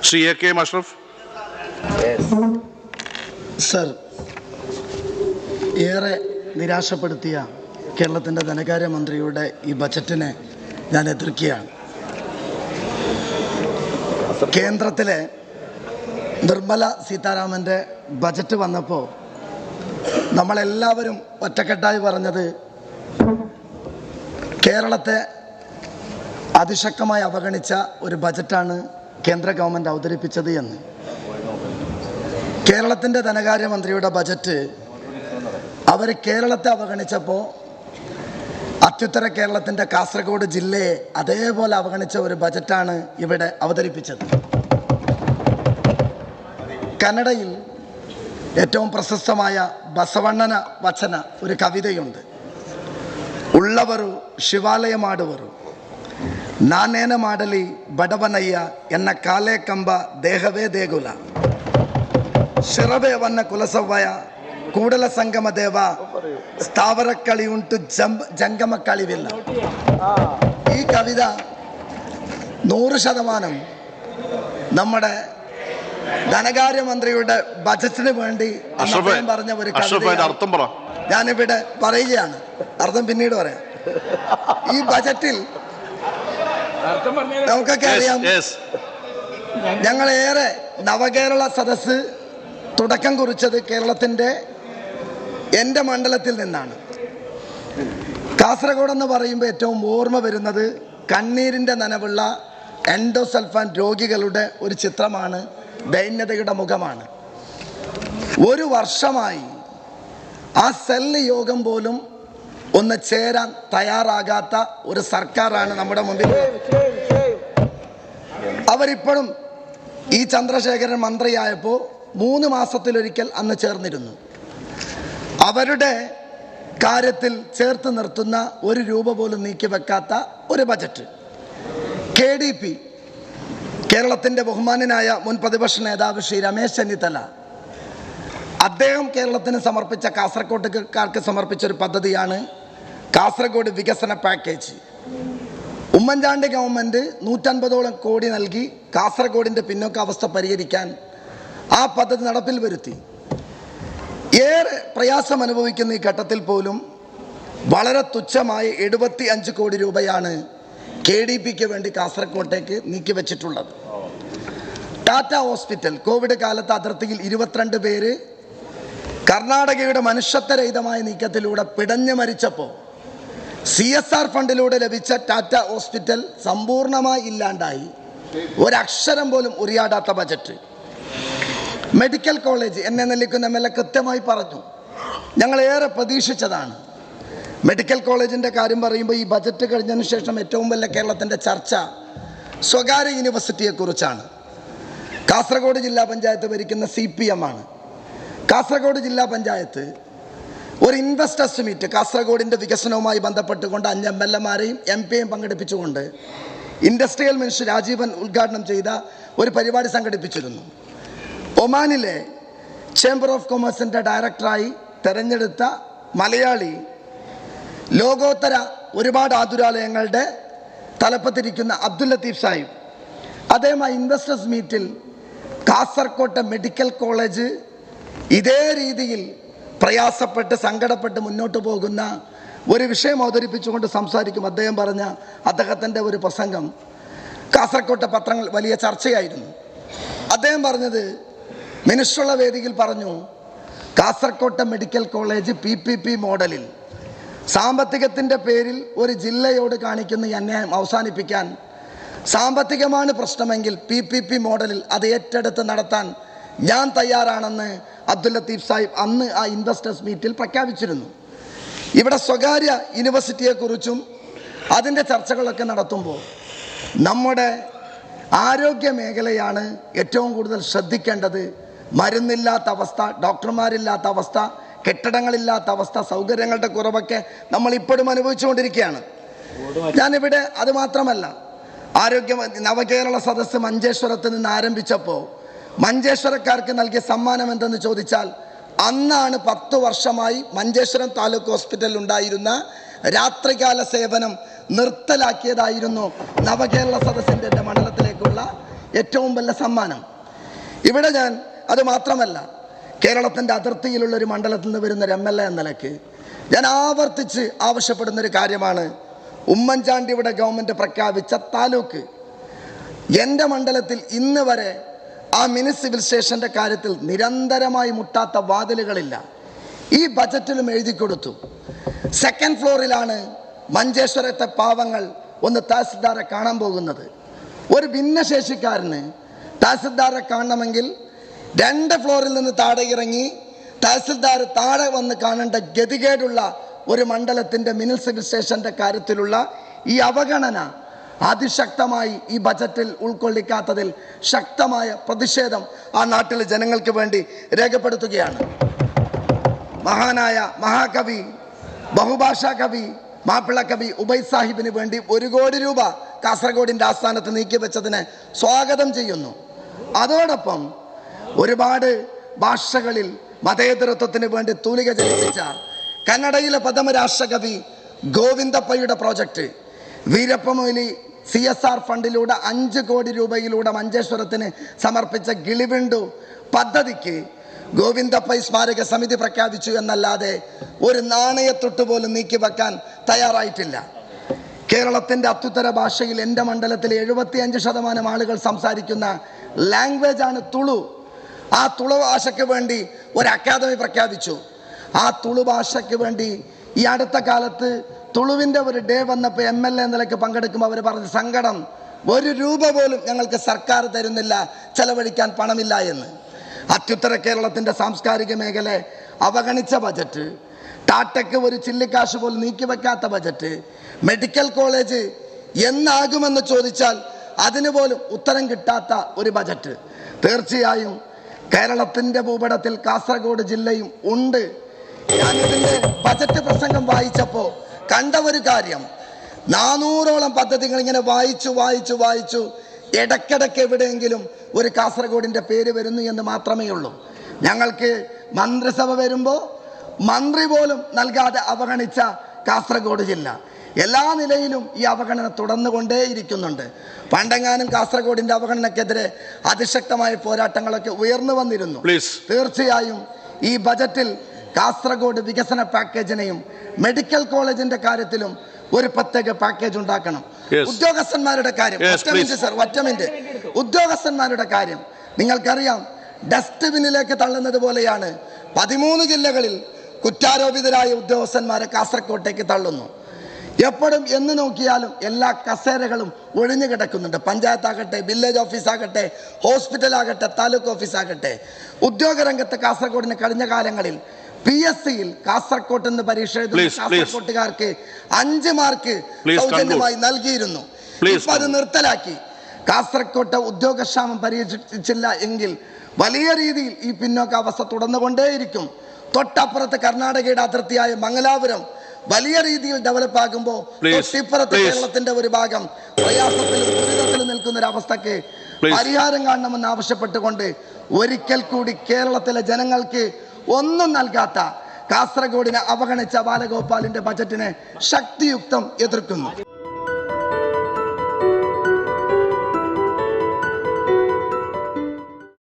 Shri AK Ashraf. Sir, ഏറെ നിരാശപ്പെടുത്തിയ കേരളത്തിൻ്റെ ധനകാര്യമന്ത്രിയുടെ ഈ ബജറ്റിനെ ഞാൻ എതിർക്കുകയാണ്. കേന്ദ്രത്തിലെ നിർമ്മല സീതാരാമൻ്റെ ബജറ്റ് വന്നപ്പോൾ നമ്മളെല്ലാവരും ഒറ്റക്കെട്ടായി പറഞ്ഞത് കേരളത്തെ അതിശക്തമായി അവഗണിച്ച ഒരു ബജറ്റാണ് കേന്ദ്ര ഗവൺമെൻറ് അവതരിപ്പിച്ചത് എന്ന്. കേരളത്തിൻ്റെ ധനകാര്യമന്ത്രിയുടെ ബജറ്റ് അവർ കേരളത്തെ അവഗണിച്ചപ്പോൾ അത്യുത്തര കേരളത്തിൻ്റെ കാസർഗോഡ് ജില്ലയെ അതേപോലെ അവഗണിച്ച ഒരു ബജറ്റാണ് ഇവിടെ അവതരിപ്പിച്ചത്. കന്നഡയിൽ ഏറ്റവും പ്രശസ്തമായ ബസവണ്ണന വಚನ ഒരു കവിതയുണ്ട്. ഉള്ളവരു ಶಿವಾಲಯ ಮಾಡುವರು ನಾನೇನ ಮಾಡಲಿ ಬಡವನಯ್ಯ ಎನ್ನ ಕಾಲೇ ಕಂಬ ದೇಹವೇ ದೇಗುಲ ಶಿರವೇ ವನ್ನ ಕುಲಸವ್ವಯ ಕೂಡಲ ಸಂಗಮ ದೇವ ಸ್ಥಾವರ കളിയുണ്ട് ജംഗമ കളിവില്ല. ഈ കവിത 100% നമ്മുടെ ധനകാര്യമന്ത്രിയുടെ ബജറ്റിന് വേണ്ടി പറഞ്ഞ ഒരു കവിത ഞാനിവിടെ പറയുകയാണ്. അർത്ഥം പിന്നീട് പറയാം. ഈ ബജറ്റിൽ നമുക്കൊക്കെ അറിയാം, ഞങ്ങളേറെ നവകേരള സദസ്സ് തുടക്കം കുറിച്ചത് കേരളത്തിൻ്റെ എൻ്റെ മണ്ഡലത്തിൽ നിന്നാണ്. കാസർഗോഡ് എന്ന് പറയുമ്പോൾ ഏറ്റവും ഓർമ്മ വരുന്നത് കണ്ണീരിൻ്റെ നനവുള്ള എൻഡോസൾഫാൻ രോഗികളുടെ ഒരു ചിത്രമാണ്, ദൈന്യതയുടെ മുഖമാണ്. ഒരു വർഷമായി ആ സെല്ല് യോഗം പോലും ഒന്ന് ചേരാൻ തയ്യാറാകാത്ത ഒരു സർക്കാരാണ് നമ്മുടെ മുമ്പിൽ. അവരിപ്പോഴും ഈ ചന്ദ്രശേഖരൻ മന്ത്രിയായപ്പോൾ 3 മാസത്തിലൊരിക്കൽ അന്ന് ചേർന്നിരുന്നു. അവരുടെ കാര്യത്തിൽ ചേർത്ത് നിർത്തുന്ന ഒരു രൂപ പോലും നീക്കിവെക്കാത്ത ഒരു ബജറ്റ്. KDP കേരളത്തിൻ്റെ ബഹുമാന്യനായ മുൻ പ്രതിപക്ഷ നേതാവ് ശ്രീ രമേശ് ചെന്നിത്തല അദ്ദേഹം കേരളത്തിന് സമർപ്പിച്ച കാസർഗോഡുകാർക്ക് സമർപ്പിച്ച ഒരു പദ്ധതിയാണ് കാസർഗോഡ് വികസന പാക്കേജ്. ഉമ്മൻചാണ്ടി ഗവൺമെൻറ് 150ഓളം കോടി നൽകി കാസർഗോഡിൻ്റെ പിന്നോക്കാവസ്ഥ പരിഹരിക്കാൻ ആ പദ്ധതി നടപ്പിൽ വരുത്തി. ഏറെ പ്രയാസം അനുഭവിക്കുന്ന ഈ ഘട്ടത്തിൽ പോലും വളരെ തുച്ഛമായ 75 കോടി രൂപയാണ് KDPക്ക് വേണ്ടി കാസർഗോട്ടേക്ക് നീക്കിവെച്ചിട്ടുള്ളത്. ടാറ്റ ഹോസ്പിറ്റൽ കോവിഡ് കാലത്ത് അതിർത്തിയിൽ 22 പേര് കർണാടകയുടെ മനുഷ്യത്വരഹിതമായ നീക്കത്തിലൂടെ പിടഞ്ഞു മരിച്ചപ്പോൾ CSR ഫണ്ടിലൂടെ ലഭിച്ച ടാറ്റ ഹോസ്പിറ്റൽ സമ്പൂർണ്ണമായി ഇല്ലാണ്ടായി. ഒരക്ഷരം പോലും ഉരിയാടാത്ത ബജറ്റ്. മെഡിക്കൽ കോളേജ് എന്നെ നെല്ലിക്കുന്ന MLA കൃത്യമായി പറഞ്ഞു, ഞങ്ങളേറെ പ്രതീക്ഷിച്ചതാണ്. മെഡിക്കൽ കോളേജിൻ്റെ കാര്യം പറയുമ്പോൾ ഈ ബജറ്റ് കഴിഞ്ഞതിന് ശേഷം ഏറ്റവും വലിയ കേരളത്തിൻ്റെ ചർച്ച സ്വകാര്യ യൂണിവേഴ്സിറ്റിയെക്കുറിച്ചാണ്. കാസർഗോഡ് ജില്ലാ പഞ്ചായത്ത് ഭരിക്കുന്ന CPM ആണ്. കാസർഗോഡ് ജില്ലാ പഞ്ചായത്ത് ഒരു ഇൻവെസ്റ്റേഴ്സ് മീറ്റ് കാസർഗോഡിൻ്റെ വികസനവുമായി ബന്ധപ്പെട്ടുകൊണ്ട് 5 MLAമാരെയും MP-യും പങ്കെടുപ്പിച്ചുകൊണ്ട് ഇൻഡസ്ട്രിയൽ മിനിസ്റ്റർ രാജീവൻ ഉദ്ഘാടനം ചെയ്ത ഒരു പരിപാടി സംഘടിപ്പിച്ചിരുന്നു. ഒമാനിലെ ചേംബർ ഓഫ് കൊമേഴ്സിൻ്റെ ഡയറക്ടറായി തെരഞ്ഞെടുത്ത മലയാളി, ലോകോത്തര ഒരുപാട് ആതുരാലയങ്ങളുടെ തലപ്പത്തിരിക്കുന്ന അബ്ദുൽ ലത്തീഫ് സാഹിബ്, അദ്ദേഹം ആ ഇൻവെസ്റ്റേഴ്സ് മീറ്റിൽ കാസർകോട്ടെ മെഡിക്കൽ കോളേജ് ഇതേ രീതിയിൽ പ്രയാസപ്പെട്ട് സങ്കടപ്പെട്ട് മുന്നോട്ട് പോകുന്ന ഒരു വിഷയം അവതരിപ്പിച്ചുകൊണ്ട് സംസാരിക്കും. അദ്ദേഹം പറഞ്ഞ അദ്ദേഹത്തിൻ്റെ ഒരു പ്രസംഗം കാസർകോട്ടെ പത്രങ്ങൾ വലിയ ചർച്ചയായിരുന്നു. അദ്ദേഹം പറഞ്ഞത്, മിനിസ്റ്ററുള്ള വേദിയിൽ പറഞ്ഞു, കാസർകോട്ടെ മെഡിക്കൽ കോളേജ് PPP മോഡലിൽ സാമ്പത്തികത്തിൻ്റെ പേരിൽ ഒരു ജില്ലയോട് കാണിക്കുന്ന ഈ അന്യായം അവസാനിപ്പിക്കാൻ, സാമ്പത്തികമാണ് പ്രശ്നമെങ്കിൽ PPP മോഡലിൽ അത് ഏറ്റെടുത്ത് നടത്താൻ ഞാൻ തയ്യാറാണെന്ന് അബ്ദുൽ ലത്തീഫ് സാഹിബ് അന്ന് ആ ഇൻവെസ്റ്റേഴ്സ് മീറ്റിൽ പ്രഖ്യാപിച്ചിരുന്നു. ഇവിടെ സ്വകാര്യ യൂണിവേഴ്സിറ്റിയെക്കുറിച്ചും അതിൻ്റെ ചർച്ചകളൊക്കെ നടത്തുമ്പോൾ നമ്മുടെ ആരോഗ്യ മേഖലയാണ് ഏറ്റവും കൂടുതൽ ശ്രദ്ധിക്കേണ്ടത്. മരുന്നില്ലാത്ത അവസ്ഥ, ഡോക്ടർമാരില്ലാത്ത അവസ്ഥ, കെട്ടിടങ്ങളില്ലാത്ത അവസ്ഥ, സൗകര്യങ്ങളുടെ കുറവൊക്കെ നമ്മൾ ഇപ്പോഴും അനുഭവിച്ചുകൊണ്ടിരിക്കുകയാണ്. ഞാനിവിടെ അതുമാത്രമല്ല, നവകേരള സദസ്സ് മഞ്ചേശ്വരത്ത് നിന്ന് ആരംഭിച്ചപ്പോൾ മഞ്ചേശ്വരക്കാർക്ക് നൽകിയ സമ്മാനം എന്തെന്ന് ചോദിച്ചാൽ, അന്നാണ് 10 വർഷമായി മഞ്ചേശ്വരം താലൂക്ക് ഹോസ്പിറ്റലിൽ ഉണ്ടായിരുന്ന രാത്രികാല സേവനം നിർത്തലാക്കിയതായിരുന്നു നവകേരള സദസ്സിൻ്റെ മണ്ഡലത്തിലേക്കുള്ള ഏറ്റവും വലിയ സമ്മാനം. ഇവിടെ ഞാൻ അത് മാത്രമല്ല, കേരളത്തിൻ്റെ അതിർത്തിയിലുള്ള ഒരു മണ്ഡലത്തിൽ നിന്ന് വരുന്ന ഒരു MLA എന്ന നിലയ്ക്ക് ഞാൻ ആവർത്തിച്ച് ആവശ്യപ്പെടുന്നൊരു കാര്യമാണ്, ഉമ്മൻചാണ്ടിയുടെ ഗവൺമെൻറ് പ്രഖ്യാപിച്ച താലൂക്ക്. എൻ്റെ മണ്ഡലത്തിൽ ഇന്ന് വരെ ആ മിനി സിവിൽ സ്റ്റേഷൻ്റെ കാര്യത്തിൽ നിരന്തരമായി മുട്ടാത്ത വാതിലുകളില്ല. ഈ ബജറ്റിലും എഴുതി കൊടുത്തു. സെക്കൻഡ് ഫ്ലോറിലാണ് മഞ്ചേശ്വരത്തെ പാവങ്ങൾ ഒന്ന് തഹസിൽദാരെ കാണാൻ പോകുന്നത്. ഒരു ഭിന്നശേഷിക്കാരന് തഹസിൽദാരെ കാണണമെങ്കിൽ 2 ഫ്ലോറിൽ നിന്ന് താഴെ ഇറങ്ങി തഹസിൽദാർ താഴെ വന്ന് കാണേണ്ട ഗതികേടുള്ള ഒരു മണ്ഡലത്തിൻ്റെ മിനി സിവിൽ സ്റ്റേഷൻ്റെ കാര്യത്തിലുള്ള ഈ അവഗണന അതിശക്തമായി ഈ ബജറ്റിൽ ഉൾക്കൊള്ളിക്കാത്തതിൽ ശക്തമായ പ്രതിഷേധം ആ നാട്ടിലെ ജനങ്ങൾക്ക് വേണ്ടി രേഖപ്പെടുത്തുകയാണ്. മഹാനായ മഹാകവി, ബഹുഭാഷാ കവി, മാപ്പിള കവി ഉബൈദ് സാഹിബിന് വേണ്ടി 1 കോടി രൂപ കാസർഗോഡിൻ്റെ ആസ്ഥാനത്ത് നീക്കിവെച്ചതിനെ സ്വാഗതം ചെയ്യുന്നു. അതോടൊപ്പം ഒരുപാട് ഭാഷകളിൽ മതേതരത്വത്തിന് വേണ്ടി തൂലിക ചലിപ്പിച്ച കന്നഡയിലെ പ്രഥമ രാഷ്ട്രകവി ഗോവിന്ദപ്പയുടെ പ്രോജക്റ്റ് വീരപ്പമൊയ്ലി CSR ഫണ്ടിലൂടെ 5 കോടി രൂപയിലൂടെ മഞ്ചേശ്വരത്തിന് സമർപ്പിച്ച ഗിളിവിണ്ടു പദ്ധതിക്ക് ഗോവിന്ദപ്പൈ സ്മാരക സമിതി പ്രഖ്യാപിച്ചു എന്നല്ലാതെ ഒരു നാണയത്തൊട്ട് പോലും നീക്കിവെക്കാൻ തയ്യാറായിട്ടില്ല. കേരളത്തിൻ്റെ അത്യുത്തര ഭാഷയിൽ എൻ്റെ മണ്ഡലത്തിൽ 75% ആളുകൾ സംസാരിക്കുന്ന ലാംഗ്വേജാണ് തുളു. ആ തുളു ഭാഷയ്ക്ക് വേണ്ടി ഒരു അക്കാദമി പ്രഖ്യാപിച്ചു. ആ തുളു ഭാഷയ്ക്ക് വേണ്ടി ഈ അടുത്ത കാലത്ത് തുളുവിൻ്റെ ഒരു ഡേ വന്നപ്പോൾ MLA നിലയ്ക്ക് പങ്കെടുക്കുമ്പോൾ അവർ പറഞ്ഞ സങ്കടം, 1 രൂപ പോലും ഞങ്ങൾക്ക് സർക്കാർ തരുന്നില്ല, ചെലവഴിക്കാൻ പണമില്ല എന്ന്. അത്യുത്തര കേരളത്തിൻ്റെ സാംസ്കാരിക മേഖലയെ അവഗണിച്ച ബജറ്റ്, ടാറ്റയ്ക്ക് ഒരു ചില്ലിക്കാശ് പോലും നീക്കിവെക്കാത്ത ബജറ്റ്, മെഡിക്കൽ കോളേജ് എന്നാകുമെന്ന് ചോദിച്ചാൽ അതിന് പോലും ഉത്തരം കിട്ടാത്ത ഒരു ബജറ്റ്. തീർച്ചയായും കേരളത്തിൻ്റെ ഭൂപടത്തിൽ കാസർഗോഡ് ജില്ലയും ഉണ്ട്. ഞാനിതിൻ്റെ ബജറ്റ് പ്രസംഗം വായിച്ചപ്പോൾ കണ്ട ഒരു കാര്യം, 400ഓളം പദ്ധതികൾ ഇങ്ങനെ വായിച്ചു ഇടയ്ക്കിടയ്ക്ക് എവിടെയെങ്കിലും ഒരു കാസർഗോഡിൻ്റെ പേര് വരുന്നു എന്ന് മാത്രമേ ഉള്ളൂ. ഞങ്ങൾക്ക് മന്ത്രിസഭ വരുമ്പോൾ മന്ത്രി പോലും നൽകാതെ അവഗണിച്ച കാസർഗോഡ് ജില്ല എല്ലാ നിലയിലും ഈ അവഗണന തുടർന്നുകൊണ്ടേയിരിക്കുന്നുണ്ട്. പണ്ടെങ്ങാനും കാസർഗോഡിൻ്റെ അവഗണനക്കെതിരെ അതിശക്തമായ പോരാട്ടങ്ങളൊക്കെ ഉയർന്നു വന്നിരുന്നു. തീർച്ചയായും ഈ ബജറ്റിൽ കാസർഗോഡ് വികസന പാക്കേജിനെയും മെഡിക്കൽ കോളേജിന്റെ കാര്യത്തിലും ഒരു പ്രത്യേക പാക്കേജ് ഉണ്ടാക്കണം. ഉദ്യോഗസ്ഥന്മാരുടെ കാര്യം, ഉദ്യോഗസ്ഥന്മാരുടെ കാര്യം നിങ്ങൾക്കറിയാം, ഡസ്റ്റ്ബിന്നിലേക്ക് തള്ളുന്നത് പോലെയാണ് 13 ജില്ലകളിൽ കുറ്റാരോപിതരായ ഉദ്യോഗസ്ഥന്മാരെ കാസർഗോട്ടേക്ക് തള്ളുന്നു. എപ്പോഴും എന്ന് നോക്കിയാലും എല്ലാ കസേരകളും ഒഴിഞ്ഞു കിടക്കുന്നുണ്ട്. പഞ്ചായത്താകട്ടെ, വില്ലേജ് ഓഫീസാകട്ടെ, ഹോസ്പിറ്റലാകട്ടെ, താലൂക്ക് ഓഫീസാകട്ടെ. ഉദ്യോഗരംഗത്ത് കാസർഗോഡിന് കഴിഞ്ഞ കാലങ്ങളിൽ PSCയിൽ കാസർകോട്ട് നിന്ന് പരീക്ഷ എഴുതുന്ന കാസർകോട്ടുകാർക്ക് 5 മാർക്ക് സൗജന്യമായി നൽകിയിരുന്നു. ഇപ്പൊ അത് നിർത്തലാക്കി. കാസർകോട്ട് ഉദ്യോഗക്ഷാമം പരിഹരിച്ചില്ല എങ്കിൽ വലിയ രീതിയിൽ ഈ പിന്നോക്കാവസ്ഥ തുടർന്നുകൊണ്ടേയിരിക്കും. തൊട്ടപ്പുറത്ത് കർണാടകയുടെ അതിർത്തിയായ മംഗലാപുരം വലിയ രീതിയിൽ ഡെവലപ്പ് ആകുമ്പോൾ തൊട്ടിപ്പുറത്ത് കേരളത്തിന്റെ ഒരു ഭാഗം പ്രയാസത്തിലും ദുരിതത്തിലും നിൽക്കുന്ന ഒരു അവസ്ഥക്ക് പരിഹാരം കാണണമെന്ന് ആവശ്യപ്പെട്ടുകൊണ്ട് ഒരിക്കൽ കൂടി കേരളത്തിലെ ജനങ്ങൾക്ക് ഒന്നും നൽകാത്ത കാസർഗോഡിനെ അവഗണിച്ച ബാലഗോപാലിന്റെ ബജറ്റിനെ ശക്തിയുക്തം എതിർക്കുന്നു.